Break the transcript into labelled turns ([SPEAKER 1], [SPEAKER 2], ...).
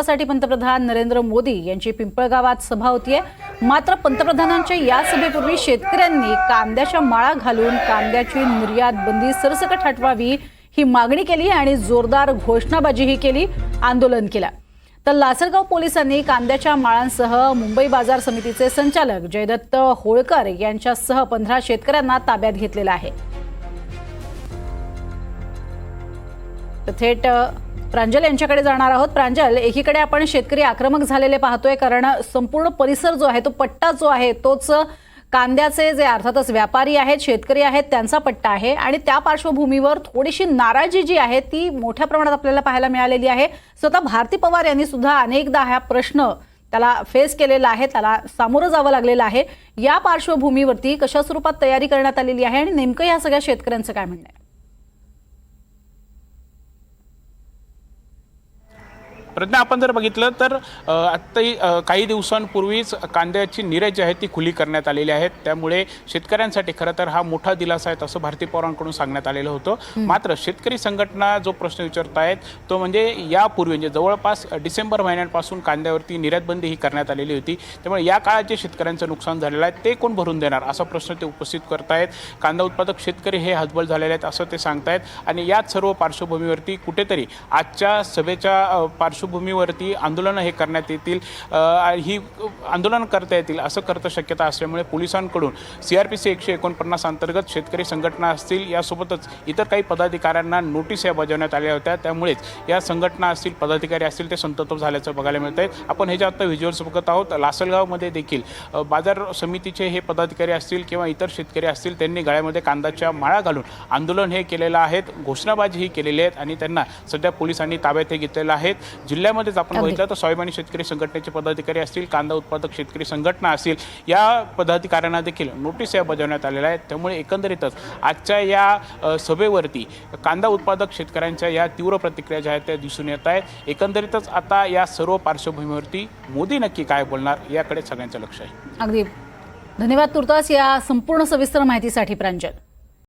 [SPEAKER 1] साठी पंतप्रधान नरेंद्र मोदी यांची पिंपळगावात सभा होतीये। मात्र पंतप्रधानांच्या या सभेपूर्वी शेतकऱ्यांनी कांद्याच्या माळा घालून कांद्याची निर्यात बंदी सरसकट हटवावी ही मागणी केली आणि जोरदार घोषणाबाजीही केली, आंदोलन केलं। तर लासलगाव पोलिसांनी कांद्याच्या माळांसह मुंबई बाजार समितीचे संचालक जयदत्त होळकर यांच्यासह 15 शेतकऱ्यांना ताब्यात घेतलेलं आहे। थेट प्रांजल यांच्याकडे जाणार आहोत। प्रांजल, एकीकडे आपण शेतकरी आक्रमक झालेले पाहतोय, कारण संपूर्ण परिसर जो आहे तो पट्टा जो आहे तोच कांद्याचे जे अर्थातच व्यापारी आहेत, शेतकरी आहेत त्यांचा पट्टा आहे आणि त्या पार्श्वभूमीवर थोडीशी नाराजी जी आहे ती मोठ्या प्रमाणात आपल्याला पाहायला मिळालेली आहे। स्वतः भारती पवार यांनी सुद्धा अनेकदा हा प्रश्न त्याला फेस केलेला आहे, त्याला सामोरं जावं लागलेलं आहे। या पार्श्वभूमीवरती कशा स्वरूपात तयारी करण्यात आलेली आहे आणि नेमकं या सगळ्या शेतकऱ्यांचं काय म्हणणं आहे?
[SPEAKER 2] प्रज्ञा, आपण जर बघितलं तर आत्ताही काही दिवसांपूर्वीच कांद्याची निर्यात जी आहे ती खुली करण्यात आलेली आहे। त्यामुळे शेतकऱ्यांसाठी खरं तर हा मोठा दिलासा आहे असं भारती पवारांकडून सांगण्यात आलेलं होतं। मात्र शेतकरी संघटना जो प्रश्न विचारत आहेत तो म्हणजे यापूर्वी म्हणजे जवळपास डिसेंबर महिन्यापासून कांद्यावरती निर्यात बंदी ही करण्यात आलेली होती। त्यामुळे या काळात जे शेतकऱ्यांचं नुकसान झालेलं आहे ते कोण भरून देणार असा प्रश्न ते उपस्थित करतायत। कांदा उत्पादक शेतकरी हे हतबल झालेले आहेत असं ते सांगतायत आणि याच सर्व पार्श्वभूमीवरती कुठेतरी आजच्या सभेच्या पार्श्वभूमीवरती आंदोलनं हे करण्यात येतील, ही आंदोलन करता येतील असं करता शक्यता असल्यामुळे पोलिसांकडून CRPC 149 अंतर्गत शेतकरी संघटना असतील यासोबतच इतर काही पदाधिकाऱ्यांना नोटीस या बजावण्यात आल्या होत्या। त्यामुळेच या संघटना असतील, पदाधिकारी असतील ते संतप्त झाल्याचं बघायला मिळत आहे। आपण हे जे आता व्हिज्युअल्स बघत आहोत, लासलगावमध्ये देखील बाजार समितीचे हे पदाधिकारी असतील किंवा इतर शेतकरी असतील त्यांनी गळ्यामध्ये कांद्याच्या माळा घालून आंदोलन हे केलेलं आहे, घोषणाबाजी ही केलेली आहे आणि त्यांना सध्या पोलिसांनी ताब्यात हे घेतलेलं आहे। जिल्ह्यामध्येच आपण बघितलं तर स्वाभिमानी शेतकरी संघटनेचे पदाधिकारी असतील, कांदा उत्पादक शेतकरी संघटना असतील, या पदाधिकाऱ्यांना देखील नोटीस या बजावण्यात आलेल्या आहेत। त्यामुळे एकंदरीतच आजच्या या सभेवरती कांदा उत्पादक शेतकऱ्यांच्या या तीव्र प्रतिक्रिया ज्या आहेत त्या दिसून येत आहेत। एकंदरीतच आता या सर्व पार्श्वभूमीवरती मोदी नक्की काय बोलणार याकडे सगळ्यांचं लक्ष आहे।
[SPEAKER 1] अगदी धन्यवाद तुर्तास या संपूर्ण सविस्तर माहितीसाठी प्रांजल।